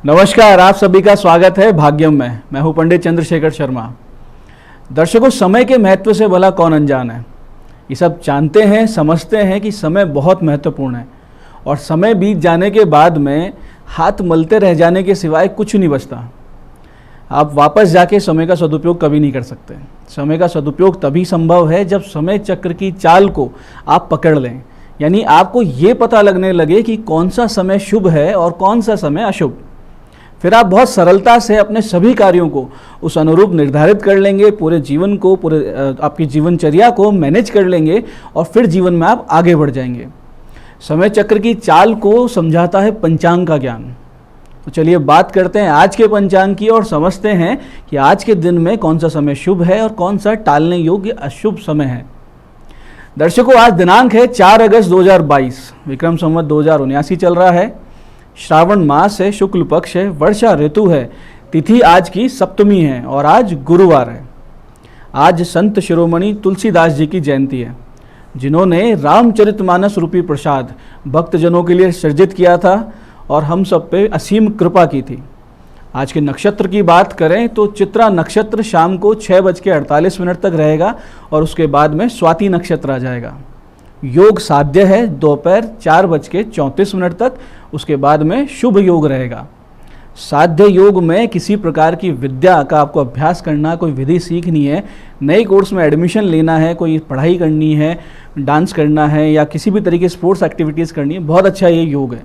नमस्कार, आप सभी का स्वागत है भाग्यम में। मैं हूं पंडित चंद्रशेखर शर्मा। दर्शकों, समय के महत्व से भला कौन अनजान है। ये सब जानते हैं, समझते हैं कि समय बहुत महत्वपूर्ण है और समय बीत जाने के बाद में हाथ मलते रह जाने के सिवाय कुछ नहीं बचता। आप वापस जाके समय का सदुपयोग कभी नहीं कर सकते। समय का सदुपयोग तभी संभव है जब समय चक्र की चाल को आप पकड़ लें, यानी आपको ये पता लगने लगे कि कौन सा समय शुभ है और कौन सा समय अशुभ। फिर आप बहुत सरलता से अपने सभी कार्यों को उस अनुरूप निर्धारित कर लेंगे, पूरे जीवन को, आपकी जीवनचर्या को मैनेज कर लेंगे और फिर जीवन में आप आगे बढ़ जाएंगे। समय चक्र की चाल को समझाता है पंचांग का ज्ञान। तो चलिए बात करते हैं आज के पंचांग की और समझते हैं कि आज के दिन में कौन सा समय शुभ है और कौन सा टालने योग्य अशुभ समय है। दर्शकों, आज दिनांक है 4 अगस्त 2022, विक्रम संवत 2079 चल रहा है। श्रावण मास है, शुक्ल पक्ष है, वर्षा ऋतु है, तिथि आज की सप्तमी है और आज गुरुवार है। आज संत शिरोमणि तुलसीदास जी की जयंती है, जिन्होंने रामचरितमानस रूपी प्रसाद भक्तजनों के लिए सृजित किया था और हम सब पे असीम कृपा की थी। आज के नक्षत्र की बात करें तो चित्रा नक्षत्र शाम को 6:48 तक रहेगा और उसके बाद में स्वाति नक्षत्र आ जाएगा। योग साध्य है दोपहर 4:34 तक, उसके बाद में शुभ योग रहेगा। साध्य योग में किसी प्रकार की विद्या का आपको अभ्यास करना, कोई विधि सीखनी है, नए कोर्स में एडमिशन लेना है, कोई पढ़ाई करनी है, डांस करना है या किसी भी तरीके स्पोर्ट्स एक्टिविटीज़ करनी है, बहुत अच्छा ये योग है।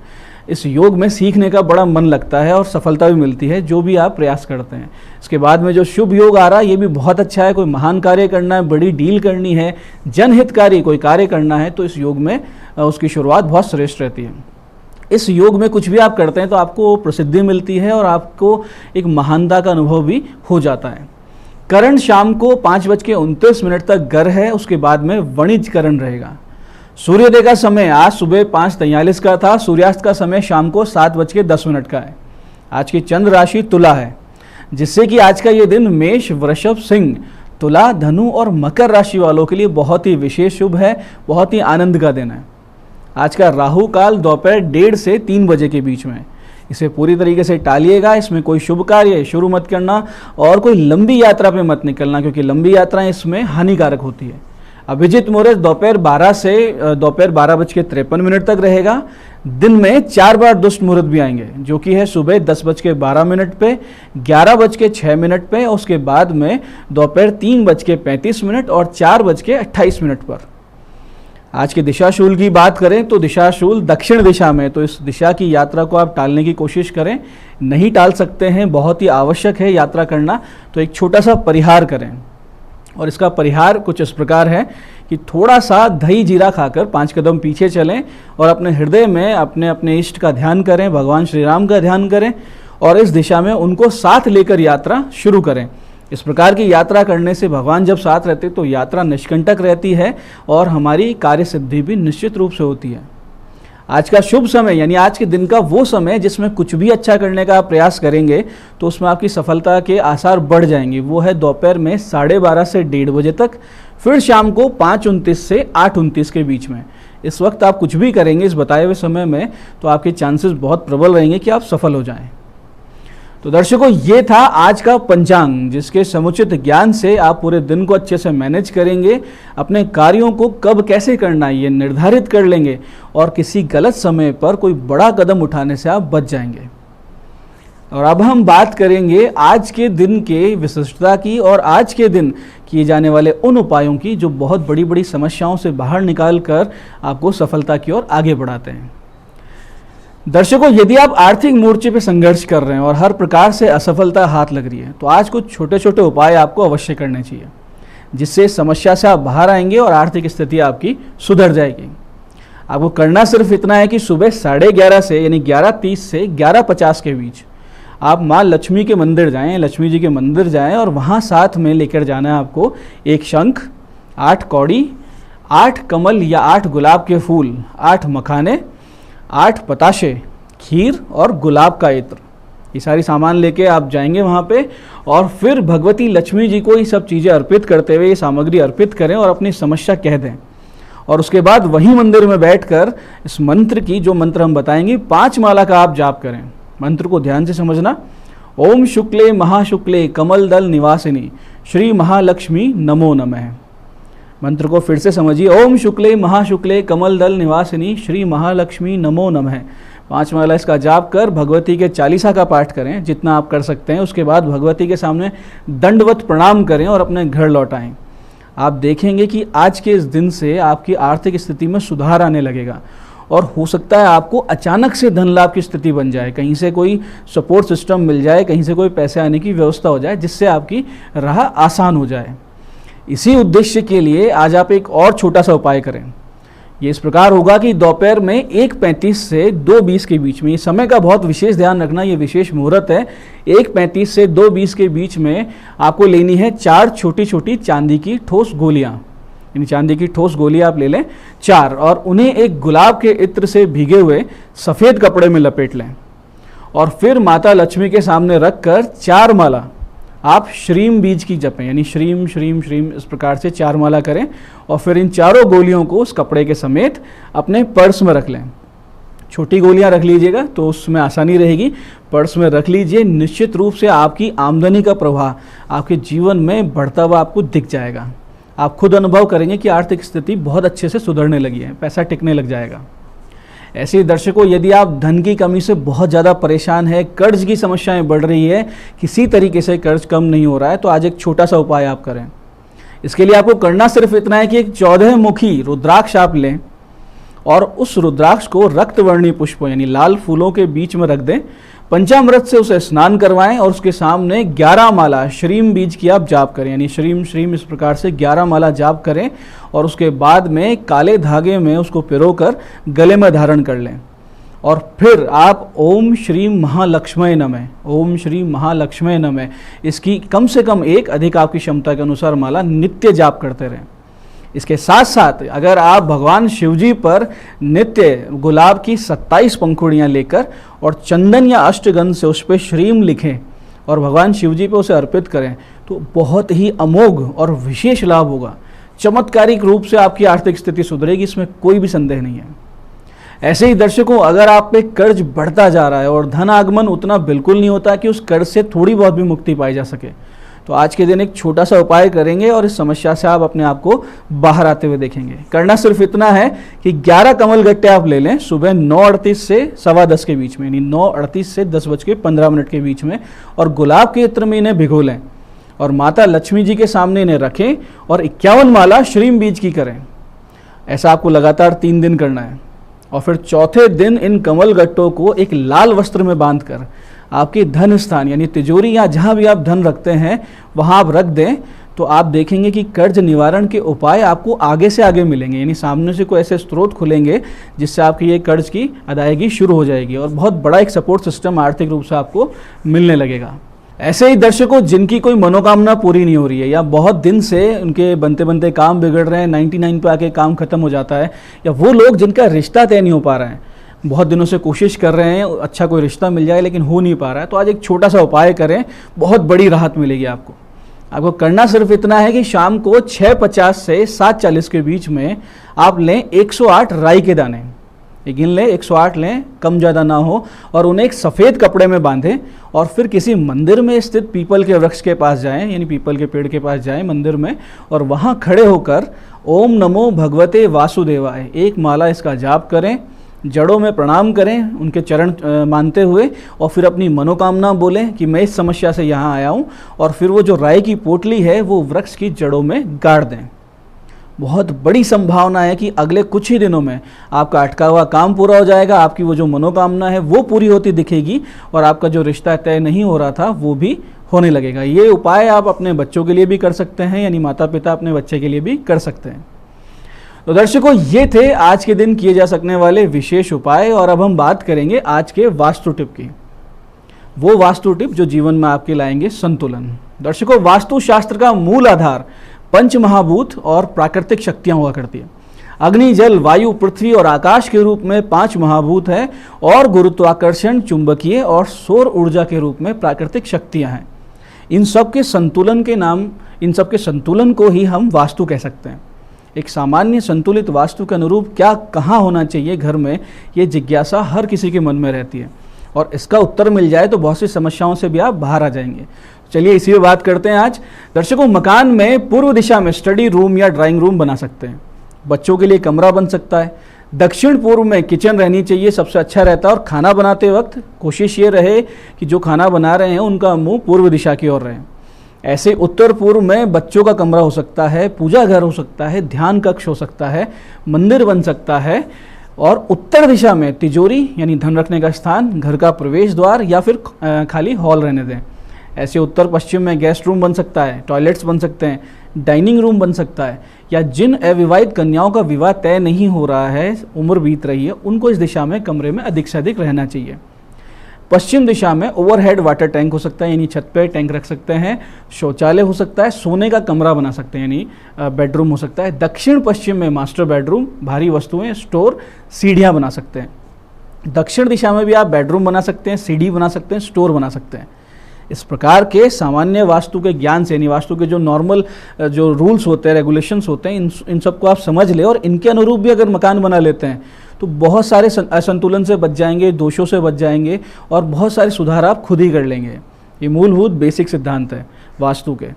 इस योग में सीखने का बड़ा मन लगता है और सफलता भी मिलती है जो भी आप प्रयास करते हैं। इसके बाद में जो शुभ योग आ रहा है ये भी बहुत अच्छा है। कोई महान कार्य करना है, बड़ी डील करनी है, जनहितकारी कोई कार्य करना है तो इस योग में उसकी शुरुआत बहुत श्रेष्ठ रहती है। इस योग में कुछ भी आप करते हैं तो आपको प्रसिद्धि मिलती है और आपको एक महानता का अनुभव भी हो जाता है। करण शाम को 5:29 तक गर है, उसके बाद में वणिज करण रहेगा। सूर्योदय का समय आज सुबह 5:43 का था, सूर्यास्त का समय शाम को 7:10 का है। आज की चंद्र राशि तुला है, जिससे कि आज का ये दिन मेष, वृषभ, सिंह, तुला, धनु और मकर राशि वालों के लिए बहुत ही विशेष शुभ है, बहुत ही आनंद का दिन है। आज का राहु काल दोपहर 1:30 से 3 बजे के बीच में, इसे पूरी तरीके से टालिएगा। इसमें कोई शुभ कार्य शुरू मत करना और कोई लंबी यात्रा पे मत निकलना, क्योंकि लंबी यात्राएं इसमें हानिकारक होती है। अभिजीत मुहूर्त दोपहर 12 से दोपहर 12:53 तक रहेगा। दिन में 4 बार दुष्ट मुहूर्त भी आएंगे, जो कि है सुबह 10:12 पे, 11:06 पे, और उसके बाद में दोपहर 3:35 और 4:28 पर। आज के दिशाशूल की बात करें तो दिशाशूल दक्षिण दिशा में, तो इस दिशा की यात्रा को आप टालने की कोशिश करें। नहीं टाल सकते हैं, बहुत ही आवश्यक है यात्रा करना, तो एक छोटा सा परिहार करें। और इसका परिहार कुछ इस प्रकार है कि थोड़ा सा दही जीरा खाकर 5 कदम पीछे चलें और अपने हृदय में अपने इष्ट का ध्यान करें, भगवान श्री राम का ध्यान करें और इस दिशा में उनको साथ लेकर यात्रा शुरू करें। इस प्रकार की यात्रा करने से भगवान जब साथ रहते तो यात्रा निष्कंटक रहती है और हमारी कार्य सिद्धि भी निश्चित रूप से होती है। आज का शुभ समय यानी आज के दिन का वो समय जिसमें कुछ भी अच्छा करने का आप प्रयास करेंगे तो उसमें आपकी सफलता के आसार बढ़ जाएंगे, वो है दोपहर में 12:30 से 1:30 बजे तक, फिर शाम को 5:29 से 8:29 के बीच में। इस वक्त आप कुछ भी करेंगे इस बताए हुए समय में तो आपके चांसेस बहुत प्रबल रहेंगे कि आप सफल हो जाएं। तो दर्शकों, ये था आज का पंचांग, जिसके समुचित ज्ञान से आप पूरे दिन को अच्छे से मैनेज करेंगे, अपने कार्यों को कब कैसे करना है ये निर्धारित कर लेंगे और किसी गलत समय पर कोई बड़ा कदम उठाने से आप बच जाएंगे। और अब हम बात करेंगे आज के दिन के विशिष्टता की और आज के दिन किए जाने वाले उन उपायों की जो बहुत बड़ी बड़ी समस्याओं से बाहर निकाल कर आपको सफलता की ओर आगे बढ़ाते हैं। दर्शकों, यदि आप आर्थिक मोर्चे पर संघर्ष कर रहे हैं और हर प्रकार से असफलता हाथ लग रही है तो आज कुछ छोटे छोटे उपाय आपको अवश्य करने चाहिए, जिससे समस्या से आप बाहर आएंगे और आर्थिक स्थिति आपकी सुधर जाएगी। आपको करना सिर्फ इतना है कि सुबह 11:30 से यानी 11:30 से 11:50 के बीच आप माँ लक्ष्मी के मंदिर जाएं, लक्ष्मी जी के मंदिर जाएं और वहाँ साथ में लेकर जाना है आपको 1 शंख, 8 कौड़ी, 8 कमल या 8 गुलाब के फूल, 8 मखाने, 8 पताशे, खीर और गुलाब का इत्र। ये सारी सामान लेके आप जाएंगे वहाँ पे और फिर भगवती लक्ष्मी जी को ये सब चीज़ें अर्पित करते हुए ये सामग्री अर्पित करें और अपनी समस्या कह दें। और उसके बाद वही मंदिर में बैठकर इस मंत्र की, जो मंत्र हम बताएंगे, 5 माला का आप जाप करें। मंत्र को ध्यान से समझना। ओम शुक्ले महाशुक्ले कमल दल निवासिनी श्री महालक्ष्मी नमो नमः। मंत्र को फिर से समझिए। ओम शुक्ले महाशुक्ले कमल दल निवासिनी श्री महालक्ष्मी नमो नमः। 5 माला इसका जाप कर भगवती के चालीसा का पाठ करें जितना आप कर सकते हैं। उसके बाद भगवती के सामने दंडवत प्रणाम करें और अपने घर लौट आएं। आप देखेंगे कि आज के इस दिन से आपकी आर्थिक स्थिति में सुधार आने लगेगा और हो सकता है आपको अचानक से धन लाभ की स्थिति बन जाए, कहीं से कोई सपोर्ट सिस्टम मिल जाए, कहीं से कोई पैसे आने की व्यवस्था हो जाए जिससे आपकी राह आसान हो जाए। इसी उद्देश्य के लिए आज आप एक और छोटा सा उपाय करें। ये इस प्रकार होगा कि दोपहर में 1:35 से 2:20 के बीच में, ये समय का बहुत विशेष ध्यान रखना, ये विशेष मुहूर्त है। 1:35 से 2:20 के बीच में आपको लेनी है 4 छोटी छोटी चांदी की ठोस गोलियां, यानी चांदी की ठोस गोलियां आप ले लें 4, और उन्हें एक गुलाब के इत्र से भीगे हुए सफ़ेद कपड़े में लपेट लें और फिर माता लक्ष्मी के सामने रखकर 4 माला आप श्रीम बीज की जपें, यानी श्रीम श्रीम श्रीम इस प्रकार से 4 माला करें और फिर इन चारों गोलियों को उस कपड़े के समेत अपने पर्स में रख लें। छोटी गोलियां रख लीजिएगा तो उसमें आसानी रहेगी। पर्स में रख लीजिए। निश्चित रूप से आपकी आमदनी का प्रवाह आपके जीवन में बढ़ता हुआ आपको दिख जाएगा। आप खुद अनुभव करेंगे कि आर्थिक स्थिति बहुत अच्छे से सुधरने लगी है, पैसा टिकने लग जाएगा। ऐसे ही दर्शकों, यदि आप धन की कमी से बहुत ज़्यादा परेशान है, कर्ज की समस्याएं बढ़ रही है, किसी तरीके से कर्ज कम नहीं हो रहा है, तो आज एक छोटा सा उपाय आप करें। इसके लिए आपको करना सिर्फ इतना है कि एक 14 मुखी रुद्राक्ष आप लें और उस रुद्राक्ष को रक्तवर्णी पुष्पों यानी लाल फूलों के बीच में रख दें। पंचामृत से उसे स्नान करवाएं और उसके सामने 11 माला श्रीम बीज की आप जाप करें, यानी श्रीम श्रीम इस प्रकार से 11 माला जाप करें और उसके बाद में काले धागे में उसको पिरोकर गले में धारण कर लें और फिर आप ओम श्री महालक्ष्मी नमः, ओम श्री महालक्ष्मी नमः इसकी कम से कम एक, अधिक आपकी क्षमता के अनुसार माला नित्य जाप करते रहें। इसके साथ साथ अगर आप भगवान शिवजी पर नित्य गुलाब की 27 पंखुड़ियाँ लेकर और चंदन या अष्टगंध से उस पर श्रीम लिखें और भगवान शिवजी पे उसे अर्पित करें तो बहुत ही अमोघ और विशेष लाभ होगा। चमत्कारिक रूप से आपकी आर्थिक स्थिति सुधरेगी, इसमें कोई भी संदेह नहीं है। ऐसे ही दर्शकों, अगर आप पे कर्ज बढ़ता जा रहा है और धन आगमन उतना बिल्कुल नहीं होता कि उस कर्ज से थोड़ी बहुत भी मुक्ति पाई जा सके, तो आज के दिन एक छोटा सा उपाय करेंगे और इस समस्या से आप अपने आप को बाहर आते हुए देखेंगे। करना सिर्फ इतना है कि 11 कमल गट्टे आप ले लें सुबह 9:38 से 10:15 के बीच में, यानी 9:38 से 10:15 के बीच में, और गुलाब के इत्र में इन्हें भिगो लें और माता लक्ष्मी जी के सामने इन्हें रखें और 51 माला श्रीम बीज की करें। ऐसा आपको लगातार 3 दिन करना है और फिर चौथे दिन इन कमल गट्टों को एक लाल वस्त्र में बांधकर आपके धन स्थान यानी तिजोरी या जहाँ भी आप धन रखते हैं वहाँ आप रख दें, तो आप देखेंगे कि कर्ज निवारण के उपाय आपको आगे से आगे मिलेंगे, यानी सामने से कोई ऐसे स्रोत खुलेंगे जिससे आपकी ये कर्ज की अदायगी शुरू हो जाएगी और बहुत बड़ा एक सपोर्ट सिस्टम आर्थिक रूप से आपको मिलने लगेगा। ऐसे ही दर्शकों, जिनकी कोई मनोकामना पूरी नहीं हो रही है या बहुत दिन से उनके बनते बनते काम बिगड़ रहे हैं, 99 पे आके काम खत्म हो जाता है, या वो लोग जिनका रिश्ता तय नहीं हो पा रहा है, बहुत दिनों से कोशिश कर रहे हैं अच्छा कोई रिश्ता मिल जाए लेकिन हो नहीं पा रहा है, तो आज एक छोटा सा उपाय करें, बहुत बड़ी राहत मिलेगी आपको। आपको करना सिर्फ इतना है कि शाम को 6:50 से 7:40 के बीच में आप लें 108 राई के दाने, गिन लें 108 लें, कम ज़्यादा ना हो, और उन्हें एक सफ़ेद कपड़े में बांधें और फिर किसी मंदिर में स्थित पीपल के वृक्ष के पास जाएं, यानी पीपल के पेड़ के पास जाएं मंदिर में, और वहाँ खड़े होकर ओम नमो भगवते वासुदेवाय एक माला इसका जाप करें, जड़ों में प्रणाम करें उनके चरण मानते हुए, और फिर अपनी मनोकामना बोलें कि मैं इस समस्या से यहाँ आया हूँ, और फिर वो जो राई की पोटली है वो वृक्ष की जड़ों में गाड़ दें। बहुत बड़ी संभावना है कि अगले कुछ ही दिनों में आपका अटका हुआ काम पूरा हो जाएगा, आपकी वो जो मनोकामना है वो पूरी होती दिखेगी और आपका जो रिश्ता तय नहीं हो रहा था वो भी होने लगेगा। ये उपाय आप अपने बच्चों के लिए भी कर सकते हैं, यानी माता पिता अपने बच्चे के लिए भी कर सकते हैं। तो दर्शकों, ये थे आज के दिन किए जा सकने वाले विशेष उपाय, और अब हम बात करेंगे आज के वास्तु टिप की। वो वास्तु टिप जो जीवन में आपके लाएंगे संतुलन। दर्शकों, वास्तु शास्त्र का मूल आधार पंच महाभूत और प्राकृतिक शक्तियां हुआ करती है। अग्नि, जल, वायु, पृथ्वी और आकाश के रूप में 5 महाभूत हैं और गुरुत्वाकर्षण, चुंबकीय और सौर ऊर्जा के रूप में प्राकृतिक शक्तियां हैं। इन सब के संतुलन को ही हम वास्तु कह सकते हैं। एक सामान्य संतुलित वास्तु के अनुरूप क्या कहाँ होना चाहिए घर में, ये जिज्ञासा हर किसी के मन में रहती है, और इसका उत्तर मिल जाए तो बहुत सी समस्याओं से भी आप बाहर आ जाएंगे। चलिए इसी पे बात करते हैं आज। दर्शकों, मकान में पूर्व दिशा में स्टडी रूम या ड्राइंग रूम बना सकते हैं। बच्चों के लिए कमरा बन सकता है। दक्षिण पूर्व में किचन रहनी चाहिए, सबसे अच्छा रहता है। और खाना बनाते वक्त कोशिश ये रहे कि जो खाना बना रहे हैं उनका मुंह पूर्व दिशा की ओर रहे। ऐसे उत्तर पूर्व में बच्चों का कमरा हो सकता है, पूजा घर हो सकता है, ध्यान कक्ष हो सकता है, मंदिर बन सकता है। और उत्तर दिशा में तिजोरी यानी धन रखने का स्थान, घर का प्रवेश द्वार या फिर खाली हॉल रहने दें। ऐसे उत्तर पश्चिम में गेस्ट रूम बन सकता है, टॉयलेट्स बन सकते हैं, डाइनिंग रूम बन सकता है। या जिन अविवाहित कन्याओं का विवाह तय नहीं हो रहा है, उम्र बीत रही है, उनको इस दिशा में कमरे में अधिक से अधिक रहना चाहिए। पश्चिम दिशा में ओवरहेड वाटर टैंक हो सकता है, यानी छत पे टैंक रख सकते हैं। शौचालय हो सकता है, सोने का कमरा बना सकते हैं, यानी बेडरूम हो सकता है। दक्षिण पश्चिम में मास्टर बेडरूम, भारी वस्तुएं, स्टोर, सीढ़ियाँ बना सकते हैं। दक्षिण दिशा में भी आप बेडरूम बना सकते हैं, सीढ़ी बना सकते हैं, स्टोर बना सकते हैं। इस प्रकार के सामान्य वास्तु के ज्ञान से, यानी वास्तु के जो नॉर्मल जो रूल्स होते हैं, रेगुलेशंस होते हैं, इन सबको आप समझ ले और इनके अनुरूप भी अगर मकान बना लेते हैं तो बहुत सारे असंतुलन से बच जाएंगे, दोषों से बच जाएंगे और बहुत सारे सुधार आप खुद ही कर लेंगे। ये मूलभूत बेसिक सिद्धांत है वास्तु के।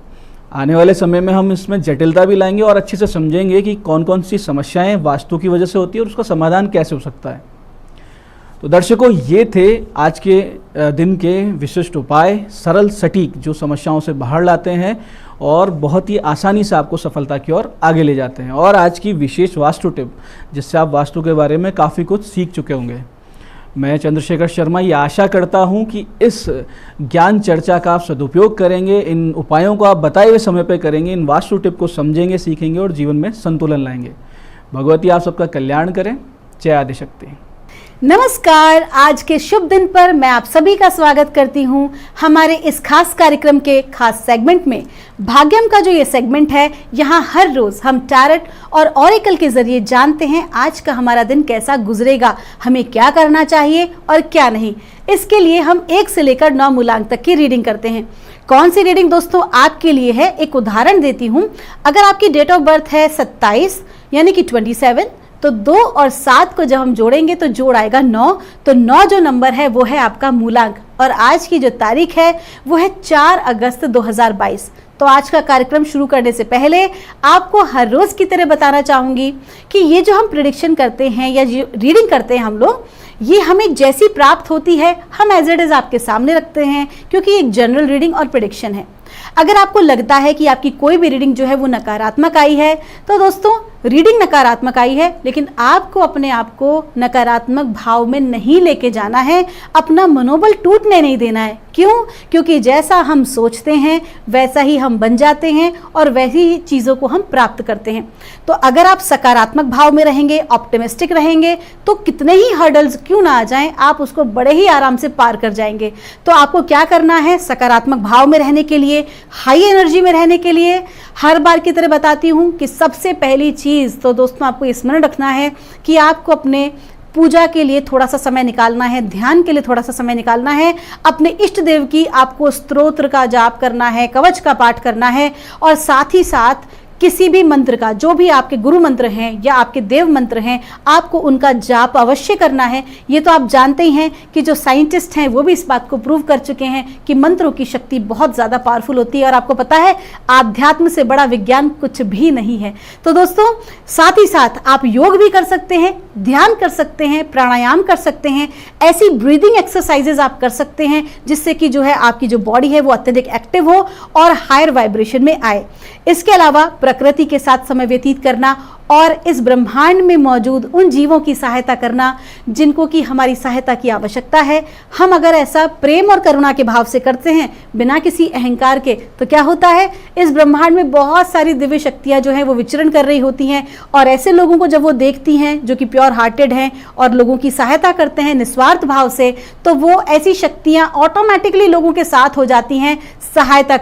आने वाले समय में हम इसमें जटिलता भी लाएंगे और अच्छे से समझेंगे कि कौन कौन सी समस्याएं वास्तु की वजह से होती है और उसका समाधान कैसे हो सकता है। तो दर्शकों, ये थे आज के दिन के विशिष्ट उपाय, सरल सटीक, जो समस्याओं से बाहर लाते हैं और बहुत ही आसानी से आपको सफलता की ओर आगे ले जाते हैं। और आज की विशेष वास्तु टिप, जिससे आप वास्तु के बारे में काफ़ी कुछ सीख चुके होंगे। मैं चंद्रशेखर शर्मा ये आशा करता हूँ कि इस ज्ञान चर्चा का आप सदुपयोग करेंगे, इन उपायों को आप बताए हुए समय पर करेंगे, इन वास्तु टिप को समझेंगे, सीखेंगे और जीवन में संतुलन लाएंगे। भगवती आप सबका कल्याण करें। जय आदिशक्ति। नमस्कार। आज के शुभ दिन पर मैं आप सभी का स्वागत करती हूं हमारे इस खास कार्यक्रम के खास सेगमेंट में। भाग्यम का जो ये सेगमेंट है, यहाँ हर रोज हम टैरोट और ऑरेकल के जरिए जानते हैं आज का हमारा दिन कैसा गुजरेगा, हमें क्या करना चाहिए और क्या नहीं। इसके लिए हम 1 से लेकर 9 मूलांक तक की रीडिंग करते हैं। कौन सी रीडिंग दोस्तों आपके लिए है, एक उदाहरण देती हूँ। अगर आपकी डेट ऑफ बर्थ है 27 यानी कि 27, तो 2 और 7 को जब हम जोड़ेंगे तो जोड़ आएगा 9। तो 9 जो नंबर है वो है आपका मूलांक। और आज की जो तारीख है वो है 4 अगस्त 2022। तो आज का कार्यक्रम शुरू करने से पहले आपको हर रोज की तरह बताना चाहूंगी कि ये जो हम प्रेडिक्शन करते हैं या जो रीडिंग करते हैं हम लोग, ये हमें जैसी प्राप्त होती है हम एज इट इज आपके सामने रखते हैं, क्योंकि एक जनरल रीडिंग और प्रेडिक्शन है। अगर आपको लगता है कि आपकी कोई भी रीडिंग जो है वो नकारात्मक आई है, तो दोस्तों रीडिंग नकारात्मक आई है, लेकिन आपको अपने आप को नकारात्मक भाव में नहीं लेके जाना है, अपना मनोबल टूटने नहीं देना है। क्यों? क्योंकि जैसा हम सोचते हैं वैसा ही हम बन जाते हैं और वैसी ही चीज़ों को हम प्राप्त करते हैं। तो अगर आप सकारात्मक भाव में रहेंगे, ऑप्टिमिस्टिक रहेंगे, तो कितने ही हर्डल्स क्यों ना आ जाएं, आप उसको बड़े ही आराम से पार कर जाएंगे। तो आपको क्या करना है, सकारात्मक भाव में रहने के लिए, हाई एनर्जी में रहने के लिए हर बार की तरह बताती हूँ कि सबसे पहली चीज़ तो दोस्तों आपको स्मरण रखना है कि आपको अपने पूजा के लिए थोड़ा सा समय निकालना है, ध्यान के लिए थोड़ा सा समय निकालना है, अपने इष्ट देव की आपको स्तोत्र का जाप करना है, कवच का पाठ करना है और साथ ही साथ किसी भी मंत्र का, जो भी आपके गुरु मंत्र हैं या आपके देव मंत्र हैं, आपको उनका जाप अवश्य करना है। ये तो आप जानते ही हैं कि जो साइंटिस्ट हैं वो भी इस बात को प्रूव कर चुके हैं कि मंत्रों की शक्ति बहुत ज़्यादा पावरफुल होती है। और आपको पता है आध्यात्म से बड़ा विज्ञान कुछ भी नहीं है। तो दोस्तों साथ ही साथ आप योग भी कर सकते हैं, ध्यान कर सकते हैं, प्राणायाम कर सकते हैं, ऐसी ब्रीदिंग एक्सरसाइजेज आप कर सकते हैं जिससे कि जो है आपकी जो बॉडी है वो अत्यधिक एक्टिव हो और हायर वाइब्रेशन में आए। इसके अलावा प्रकृति के साथ समय व्यतीत करना और इस ब्रह्मांड में मौजूद उन जीवों की सहायता करना जिनको कि हमारी सहायता की आवश्यकता है। हम अगर ऐसा प्रेम और करुणा के भाव से करते हैं बिना किसी अहंकार के, तो क्या होता है, इस ब्रह्मांड में बहुत सारी दिव्य शक्तियां जो हैं वो विचरण कर रही होती हैं और ऐसे लोगों को जब वो देखती हैं जो कि प्योर हार्टेड हैं और लोगों की सहायता करते हैं निस्वार्थ भाव से, तो वो ऐसी शक्तियां ऑटोमेटिकली लोगों के साथ हो जाती हैं सहायता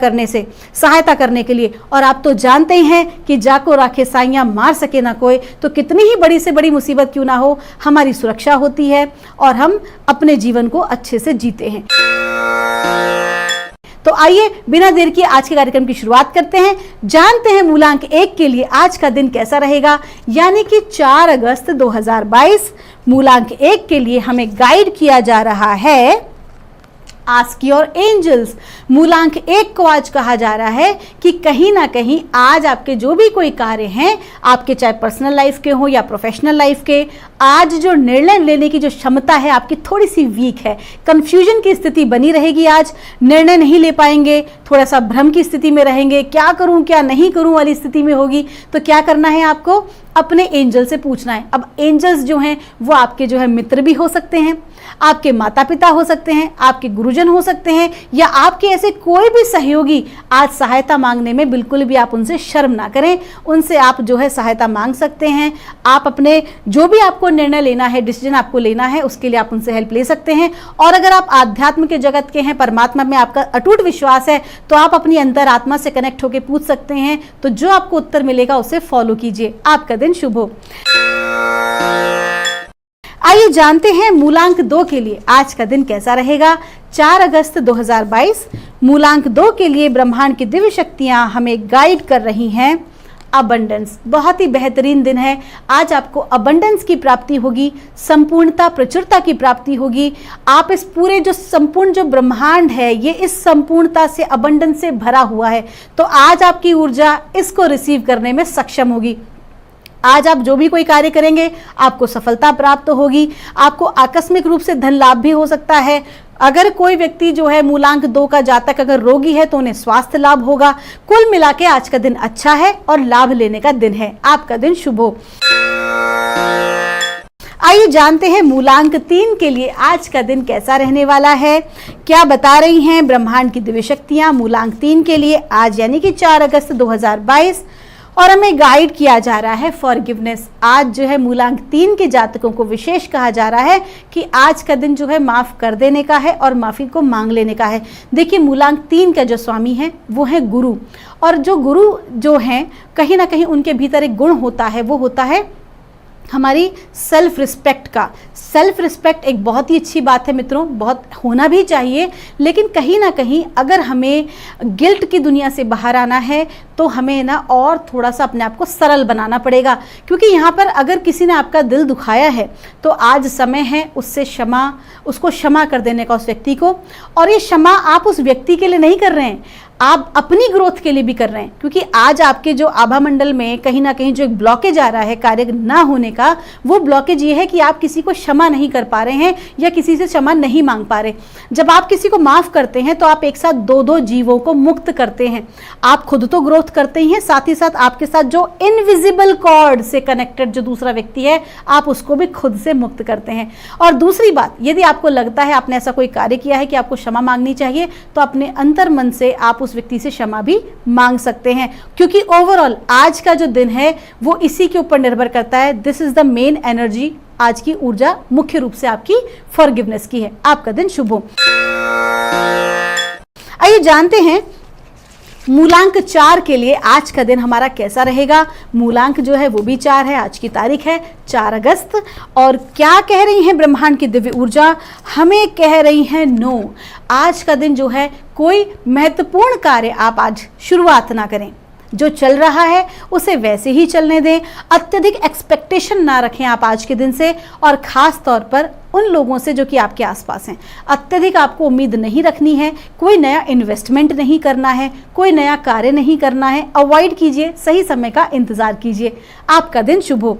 करने के लिए। और आप तो जानते ही हैं कि जाको राखे साइयां मार सके ना कोई, तो कितनी ही बड़ी से बड़ी मुसीबत क्यों ना हो, हमारी सुरक्षा होती है और हम अपने जीवन को अच्छे से जीते हैं। तो आइए बिना देर किए आज के कार्यक्रम की शुरुआत करते हैं। जानते हैं मूलांक 1 के लिए आज का दिन कैसा रहेगा, यानी कि 4 अगस्त 2022। मूलांक 1 के लिए हमें गाइड किया जा रहा है आस्क योर एंजल्स। मूलांक 1 को आज कहा जा रहा है कि कहीं ना कहीं आज आपके जो भी कोई कार्य हैं, आपके चाहे पर्सनल लाइफ के हो या प्रोफेशनल लाइफ के, आज जो निर्णय लेने की जो क्षमता है आपकी थोड़ी सी वीक है। कंफ्यूजन की स्थिति बनी रहेगी, आज निर्णय नहीं ले पाएंगे, थोड़ा सा भ्रम की स्थिति में रहेंगे, क्या करूं क्या नहीं करूं वाली स्थिति में होगी। तो क्या करना है आपको, अपने एंजल से पूछना है। अब एंजल्स जो हैं वो आपके जो है मित्र भी हो सकते हैं, आपके माता पिता हो सकते हैं, आपके गुरुजन हो सकते हैं, या आपके ऐसे कोई भी सहयोगी। आज सहायता मांगने में बिल्कुल भी आप उनसे शर्म ना करें, उनसे आप जो है सहायता मांग सकते हैं। आप अपने जो भी आपको निर्णय लेना है, डिसीजन आपको लेना है, उसके लिए आप उनसे हेल्प ले सकते हैं। और अगर आप आध्यात्म के जगत के हैं, परमात्मा में आपका अटूट विश्वास है, तो आप अपनी अंतरात्मा से कनेक्ट होकर पूछ सकते हैं। तो जो आपको उत्तर मिलेगा उसे फॉलो कीजिए। आपका दिन शुभ हो। आइए जानते हैं मूलांक 2 के लिए आज का दिन कैसा रहेगा। 4 अगस्त 2022 मूलांक 2 के लिए ब्रह्मांड की दिव्य शक्तियां हमें गाइड कर रही हैं अबंडेंस। बहुत ही बेहतरीन दिन है। आज आपको अबंडेंस की प्राप्ति होगी, संपूर्णता प्रचुरता की प्राप्ति होगी। आप इस पूरे जो संपूर्ण जो ब्रह्मांड है ये इस संपूर्णता से, अबंडेंस से भरा हुआ है। तो आज आपकी ऊर्जा इसको रिसीव करने में सक्षम होगी। आज आप जो भी कोई कार्य करेंगे आपको सफलता प्राप्त होगी। आपको आकस्मिक रूप से धन लाभ भी हो सकता है। अगर कोई व्यक्ति जो है मूलांक 2 का जातक अगर रोगी है तो उन्हें स्वास्थ्य लाभ होगा। कुल मिला के आज का दिन अच्छा है और लाभ लेने का दिन है। आपका दिन शुभ हो। आइए जानते हैं मूलांक 3 के लिए आज का दिन कैसा रहने वाला है। क्या बता रही हैं ब्रह्मांड की दिव्य शक्तियां मूलांक 3 के लिए आज, यानी कि 4 अगस्त 2022। और हमें गाइड किया जा रहा है फॉरगिवनेस। आज जो है मूलांक 3 के जातकों को विशेष कहा जा रहा है कि आज का दिन जो है माफ कर देने का है और माफी को मांग लेने का है। देखिए मूलांक 3 का जो स्वामी है वो है गुरु, और जो गुरु जो हैं कहीं ना कहीं उनके भीतर एक गुण होता है, वो होता है हमारी सेल्फ रिस्पेक्ट का। सेल्फ रिस्पेक्ट एक बहुत ही अच्छी बात है मित्रों, बहुत होना भी चाहिए। लेकिन कहीं ना कहीं अगर हमें गिल्ट की दुनिया से बाहर आना है तो हमें ना और थोड़ा सा अपने आप को सरल बनाना पड़ेगा। क्योंकि यहाँ पर अगर किसी ने आपका दिल दुखाया है तो आज समय है उससे उसको क्षमा कर देने का, उस व्यक्ति को। और ये क्षमा आप उस व्यक्ति के लिए नहीं कर रहे हैं, आप अपनी ग्रोथ के लिए भी कर रहे हैं। क्योंकि आज आपके जो आभा मंडल में कहीं ना कहीं जो एक ब्लॉकेज आ रहा है कार्य ना होने का, वो ब्लॉकेज ये है कि आप किसी को क्षमा नहीं कर पा रहे हैं या किसी से क्षमा नहीं मांग पा रहे। जब आप किसी को माफ करते हैं तो आप एक साथ 2 जीवों को मुक्त करते हैं। आप खुद तो ग्रोथ करते ही हैं, साथ ही साथ आपके साथ जो इनविजिबल कॉर्ड से कनेक्टेड जो दूसरा व्यक्ति है आप उसको भी खुद से मुक्त करते हैं। और दूसरी बात, यदि आपको लगता है आपने ऐसा कोई कार्य किया है कि आपको क्षमा मांगनी चाहिए, तो अपने अंतर मन से आप उस व्यक्ति से क्षमा भी मांग सकते हैं। क्योंकि ओवरऑल आज का जो दिन है वो इसी के ऊपर निर्भर करता है। This is the main energy. आज की ऊर्जा मुख्य रूप से आपकी फॉरगिवनेस की है। आपका दिन शुभ हो। आइए जानते हैं मूलांक 4 के लिए आज का दिन हमारा कैसा रहेगा। मूलांक जो है वो भी 4 है, आज की तारीख है 4 अगस्त। और क्या कह रही हैं ब्रह्मांड की दिव्य ऊर्जा, हमें कह रही हैं नो। आज का दिन जो है कोई महत्वपूर्ण कार्य आप आज शुरुआत ना करें। जो चल रहा है उसे वैसे ही चलने दें। अत्यधिक एक्सपेक्टेशन ना रखें आप आज के दिन से, और ख़ास तौर पर उन लोगों से जो कि आपके आसपास हैं। अत्यधिक आपको उम्मीद नहीं रखनी है, कोई नया इन्वेस्टमेंट नहीं करना है, कोई नया कार्य नहीं करना है। अवॉइड कीजिए, सही समय का इंतज़ार कीजिए। आपका दिन शुभ हो।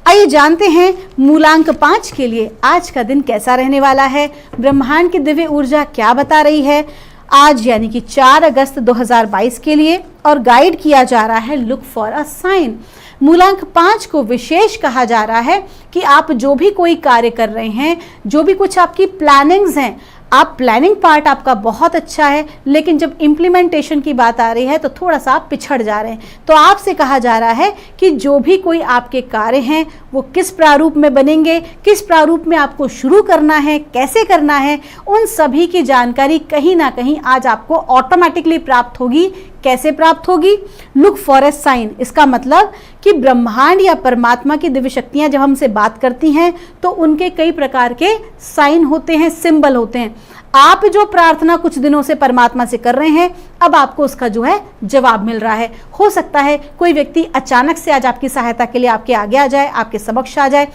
आइए जानते हैं मूलांक 5 के लिए आज का दिन कैसा रहने वाला है। ब्रह्मांड की दिव्य ऊर्जा क्या बता रही है आज, यानी कि 4 अगस्त 2022 के लिए। और गाइड किया जा रहा है लुक फॉर अ साइन। मूलांक 5 को विशेष कहा जा रहा है कि आप जो भी कोई कार्य कर रहे हैं, जो भी कुछ आपकी प्लानिंग्स हैं, आप प्लानिंग पार्ट आपका बहुत अच्छा है, लेकिन जब इम्प्लीमेंटेशन की बात आ रही है तो थोड़ा सा आप पिछड़ जा रहे हैं। तो आपसे कहा जा रहा है कि जो भी कोई आपके कार्य हैं वो किस प्रारूप में बनेंगे, किस प्रारूप में आपको शुरू करना है, कैसे करना है, उन सभी की जानकारी कहीं ना कहीं आज आपको ऑटोमेटिकली प्राप्त होगी कैसे प्राप्त होगी? Look for a sign. इसका मतलब कि ब्रह्मांड या परमात्मा की दिव्य शक्तियां जब हमसे बात करती हैं तो उनके कई प्रकार के साइन होते हैं, सिंबल होते हैं। आप जो प्रार्थना कुछ दिनों से परमात्मा से कर रहे हैं, अब आपको उसका जो है जवाब मिल रहा है। हो सकता है कोई व्यक्ति अचानक से आज आपकी सहायता के लिए आपके आगे आ जाए, आपके समक्ष आ जाए,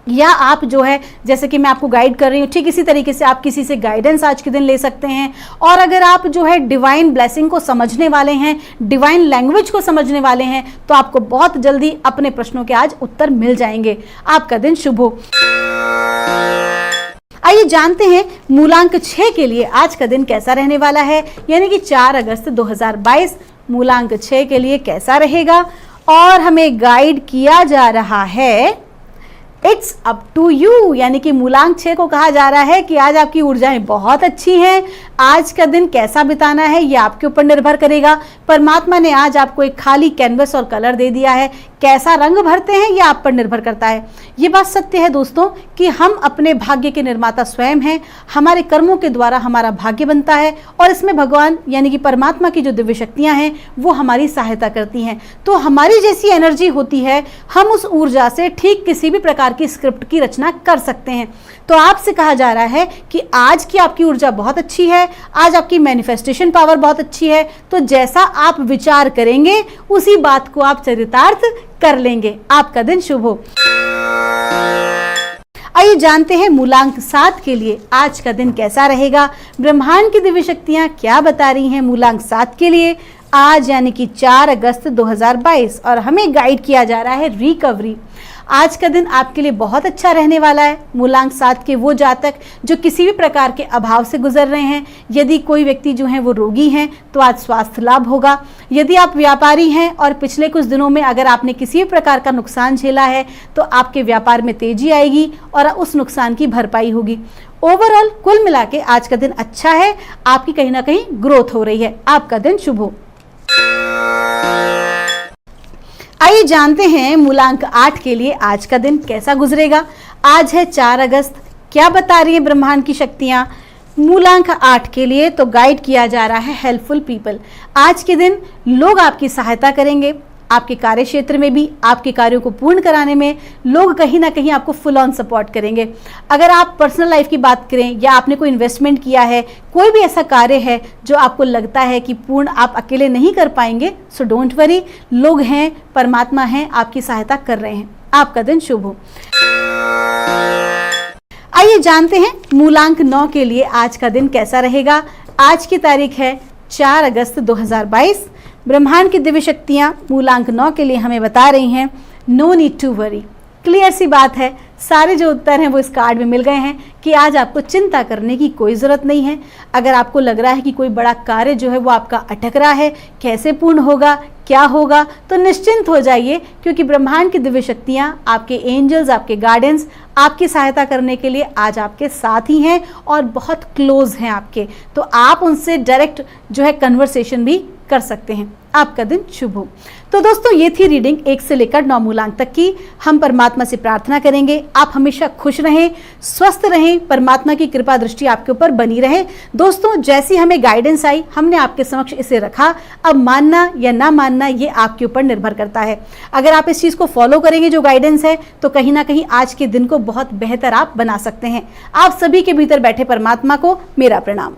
या आप जो है जैसे कि मैं आपको गाइड कर रही हूँ, ठीक इसी तरीके से आप किसी से गाइडेंस आज के दिन ले सकते हैं। और अगर आप जो है डिवाइन ब्लेसिंग को समझने वाले हैं, डिवाइन लैंग्वेज को समझने वाले हैं, तो आपको बहुत जल्दी अपने प्रश्नों के आज उत्तर मिल जाएंगे। आपका दिन शुभ हो। आइए जानते हैं मूलांक 6 के लिए आज का दिन कैसा रहने वाला है, यानी कि 4 अगस्त 2022 मूलांक 6 के लिए कैसा रहेगा। और हमें गाइड किया जा रहा है इट्स अप टू यू, यानी कि मूलांक 6 को कहा जा रहा है कि आज आपकी ऊर्जाएं बहुत अच्छी हैं। आज का दिन कैसा बिताना है ये आपके ऊपर निर्भर करेगा। परमात्मा ने आज आपको एक खाली कैनवस और कलर दे दिया है, कैसा रंग भरते हैं ये आप पर निर्भर करता है। ये बात सत्य है दोस्तों कि हम अपने भाग्य के निर्माता स्वयं हैं। हमारे कर्मों के द्वारा हमारा भाग्य बनता है और इसमें भगवान यानी कि परमात्मा की जो दिव्य शक्तियां हैं वो हमारी सहायता करती हैं। तो हमारी जैसी एनर्जी होती है, हम उस ऊर्जा से ठीक किसी भी प्रकार की स्क्रिप्ट की रचना कर सकते हैं। तो आपसे कहा जा रहा है कि आज की आपकी ऊर्जा बहुत अच्छी है, आज आपकी मैनिफेस्टेशन पावर बहुत अच्छी है। तो जैसा आप विचार करेंगे उसी बात को आप चरितार्थ कर लेंगे। आपका दिन शुभ हो। आइए जानते हैं मूलांक 7 के लिए आज का दिन कैसा रहेगा। ब्रह्मांड की दिव्य शक्तियां क्या बता रही हैं मूलांक 7 के लिए आज, यानी कि 4 अगस्त 2022। और हमें गाइड किया जा रहा है रिकवरी। आज का दिन आपके लिए बहुत अच्छा रहने वाला है। मूलांक 7 के वो जातक जो किसी भी प्रकार के अभाव से गुजर रहे हैं, यदि कोई व्यक्ति जो है वो रोगी हैं तो आज स्वास्थ्य लाभ होगा। यदि आप व्यापारी हैं और पिछले कुछ दिनों में अगर आपने किसी भी प्रकार का नुकसान झेला है तो आपके व्यापार में तेजी आएगी और उस नुकसान की भरपाई होगी। ओवरऑल कुल मिला के आज का दिन अच्छा है, आपकी कहीं ना कहीं ग्रोथ हो रही है। आपका दिन शुभ हो। आइए जानते हैं मूलांक 8 के लिए आज का दिन कैसा गुजरेगा। आज है 4 अगस्त, क्या बता रही है ब्रह्मांड की शक्तियां मूलांक 8 के लिए? तो गाइड किया जा रहा है हेल्पफुल पीपल। आज के दिन लोग आपकी सहायता करेंगे, आपके कार्य क्षेत्र में भी आपके कार्यों को पूर्ण कराने में लोग कहीं ना कहीं आपको फुल ऑन सपोर्ट करेंगे। अगर आप पर्सनल लाइफ की बात करें या आपने कोई इन्वेस्टमेंट किया है, कोई भी ऐसा कार्य है जो आपको लगता है कि पूर्ण आप अकेले नहीं कर पाएंगे, सो डोंट वरी, लोग हैं, परमात्मा हैं, आपकी सहायता कर रहे हैं। आपका दिन शुभ हो। आइए जानते हैं मूलांक 9 के लिए आज का दिन कैसा रहेगा। आज की तारीख है 4 अगस्त 2022। ब्रह्मांड की दिव्य शक्तियां मूलांक 9 के लिए हमें बता रही हैं no need to worry. Clear सी बात है, सारे जो उत्तर हैं वो इस कार्ड में मिल गए हैं कि आज आपको चिंता करने की कोई ज़रूरत नहीं है। अगर आपको लग रहा है कि कोई बड़ा कार्य जो है वो आपका अटक रहा है, कैसे पूर्ण होगा, क्या होगा, तो निश्चिंत हो जाइए, क्योंकि ब्रह्मांड की दिव्य शक्तियाँ, आपके एंजल्स, आपके गार्डियंस आपकी सहायता करने के लिए आज आपके साथ ही हैं और बहुत क्लोज हैं आपके। तो आप उनसे डायरेक्ट जो है कन्वर्सेशन भी कर सकते हैं। आपका दिन शुभ हो। तो दोस्तों ये थी रीडिंग 1 से लेकर 9 मूलांक तक की। हम परमात्मा से प्रार्थना करेंगे आप हमेशा खुश रहें, स्वस्थ रहें, परमात्मा की कृपा दृष्टि आपके ऊपर बनी रहे। दोस्तों जैसी हमें गाइडेंस आई हमने आपके समक्ष इसे रखा, अब मानना या ना मानना ये आपके ऊपर निर्भर करता है। अगर आप इस चीज़ को फॉलो करेंगे जो गाइडेंस है, तो कहीं ना कहीं आज के दिन को बहुत बेहतर आप बना सकते हैं। आप सभी के भीतर बैठे परमात्मा को मेरा प्रणाम।